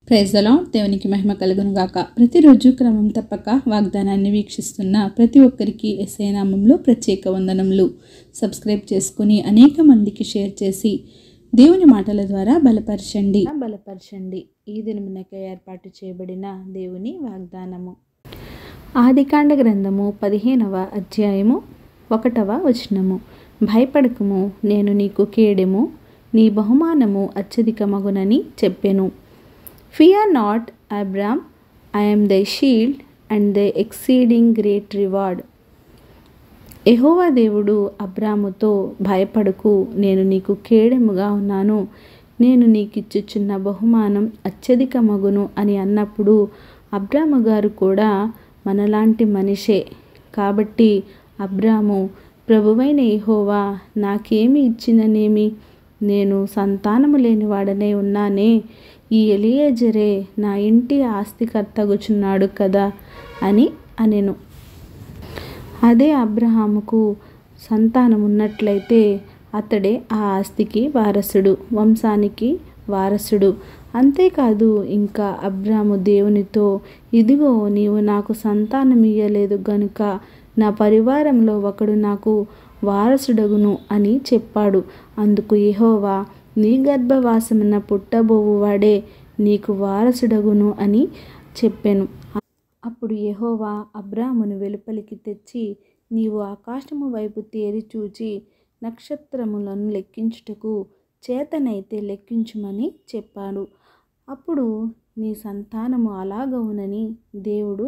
Praise the lord. దేవునికి మహిమ కలుగును గాక. ప్రతిరోజు క్రమం తప్పక వాగ్దానాన్ని వీక్షిస్తున్న ప్రతి ఒక్కరికి యేసయ్య నామములో ప్రత్యేక వందనములు. సబ్స్క్రైబ్ చేసుకుని అనేక మందికి షేర్ చేసి దేవుని మాటల ద్వారా బలపరచండి. ఈ దినమునకై ఏర్పాటు చేయబడిన దేవుని వాగ్దానము. ఆదికాండ గ్రంథము 15వ అధ్యాయము 1వ వచనము. భయపడకుము, నేను నీకు కేడెము, నీ బహుమానము అత్యధికమగునని చెప్పెను. Fear not, Abram, I am thy shield and thy exceeding great reward. యెహోవా దేవుడు అబ్రాముతో, భయపడకు, నేను నీకు కేడెముగా ఉన్నాను, నేను నీకిచ్చుచున్న బహుమానం అత్యధికమగును అని అన్నప్పుడు అబ్రాము గారు కూడా మనలాంటి మనిషే. కాబట్టి అబ్రాము, ప్రభువైన యెహోవా నాకేమి ఇచ్చిననేమి, నేను సంతానము లేనివాడనే ఉన్నానే, ఈ ఎలియేజరే నా ఇంటి ఆస్తికర్తగుచున్నాడు కదా అని అనెను. అదే అబ్రహాముకు సంతానం ఉన్నట్లయితే అతడే ఆ ఆస్తికి వారసుడు, వంశానికి వారసుడు. అంతేకాదు, ఇంకా అబ్రాము దేవునితో, ఇదిగో నీవు నాకు సంతానం ఇయ్యలేదు గనుక నా పరివారంలో ఒకడు నాకు వారసుడగును అని చెప్పాడు. అందుకు యెహోవా, నీ గర్భవాసమున పుట్టబోవువాడే నీకు వారసుడగును అని చెప్పెను. అప్పుడు యెహోవా అబ్రామును వెలుపలికి తెచ్చి, నీవు ఆకాశము వైపు తేరి చూచి నక్షత్రములను లెక్కించుటకు చేతనైతే లెక్కించుమని చెప్పాడు. అప్పుడు నీ సంతానము అలాగవునని దేవుడు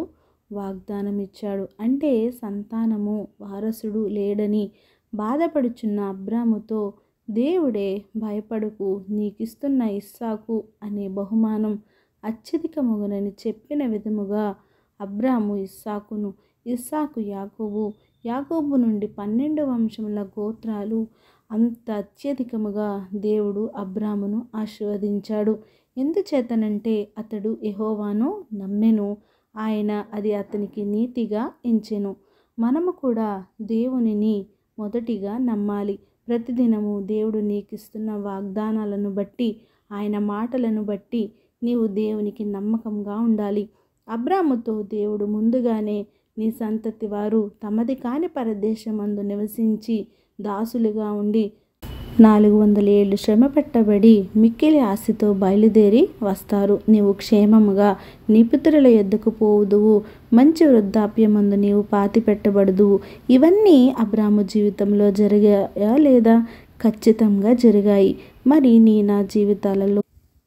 వాగ్దానం ఇచ్చాడు. అంటే సంతానము, వారసుడు లేడని బాధపడుచున్న అబ్రాముతో దేవుడే, భయపడకు, నీకిస్తున్న ఇస్సాకు అనే బహుమానం అత్యధికమగునని చెప్పిన విధముగా అబ్రాము ఇస్సాకును, ఇస్సాకు యాకోబు, యాకోబు నుండి 12 వంశముల గోత్రాలు, అంత అత్యధికముగా దేవుడు అబ్రామును ఆశీర్వదించాడు. ఎందుచేతనంటే అతడు యెహోవాను నమ్మెను, ఆయన అది అతనికి నీతిగా ఎంచెను. మనము కూడా దేవునిని మొదటిగా నమ్మాలి. ప్రతిదినము దేవుడు నీకిస్తున్న వాగ్దానాలను బట్టి, ఆయన మాటలను బట్టి నీవు దేవునికి నమ్మకంగా ఉండాలి. అబ్రాముతో దేవుడు ముందుగానే నీ సంతతి వారు తమది కాని పరదేశమందు నివసించి దాసులుగా ఉండి 400 ఏళ్ళు శ్రమ పెట్టబడి మిక్కిలి ఆశతో బయలుదేరి వస్తారు. నీవు క్షేమముగా నీ పితరుల యొద్దకు పోవుదువు, మంచి వృద్ధాప్యమందు నీవు పాతి పెట్టబడుదువు. ఇవన్నీ అబ్రాము జీవితంలో జరిగాయా లేదా? ఖచ్చితంగా జరిగాయి. మరి నీ నా జీవితాలలో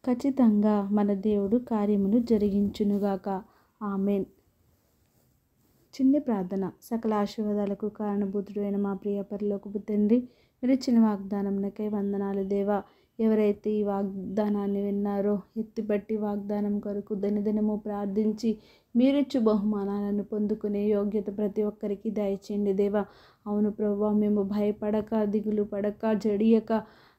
ఖచ్చితంగా మన దేవుడు కార్యములు జరిగించునుగాక. ఆమెన్. చిన్ని ప్రార్థన. సకల ఆశీర్వాదాలకు కారణభూతుడు అయిన మా ప్రియ పరలోకపు తండ్రి, మీరు ఇచ్చిన వాగ్దానంకై వందనాలు దేవా. ఎవరైతే ఈ వాగ్దానాన్ని విన్నారో, ఎత్తిపట్టి వాగ్దానం కొరకు దినదినము ప్రార్థించి మీరిచ్చు బహుమానాలను పొందుకునే యోగ్యత ప్రతి ఒక్కరికి దయచేయండి దేవా. అవును ప్రభువా, మేము భయపడక, దిగులు పడక, జడియక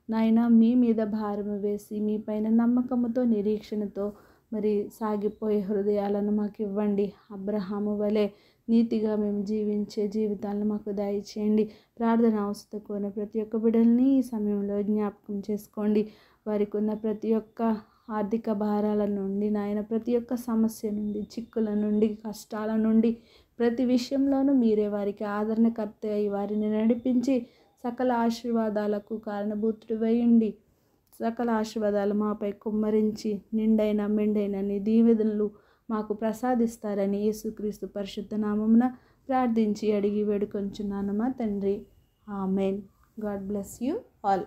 నాయనా మీ మీద భారము వేసి మీ పైన నమ్మకముతో, నిరీక్షణతో మరి సాగిపోయే హృదయాలను మాకు ఇవ్వండి. అబ్రహాము వలె నీతిగా మేము జీవించే జీవితాలను మాకు దయచేయండి. ప్రార్థన అవసరం కోరిన ప్రతి ఒక్క బిడ్డల్ని ఈ సమయంలో జ్ఞాపకం చేసుకోండి. వారికి ఉన్న ప్రతి ఒక్క ఆర్థిక భారాల నుండి నాయన, ప్రతి ఒక్క సమస్య నుండి, చిక్కుల నుండి, కష్టాల నుండి, ప్రతి విషయంలోనూ మీరే వారికి ఆదరణకర్త అయి వారిని నడిపించి సకల ఆశీర్వాదాలకు కారణభూతుడు వేయండి. సకల ఆశీర్వాదాలు మాపై కుమ్మరించి నిండైన మెండైన నీ దీవెనలు మాకు ప్రసాదిస్తారని యేసుక్రీస్తు పరిశుద్ధ నామమున ప్రార్థించి అడిగి వేడుకొంచున్నాను మా తండ్రి. Amen. God bless you all.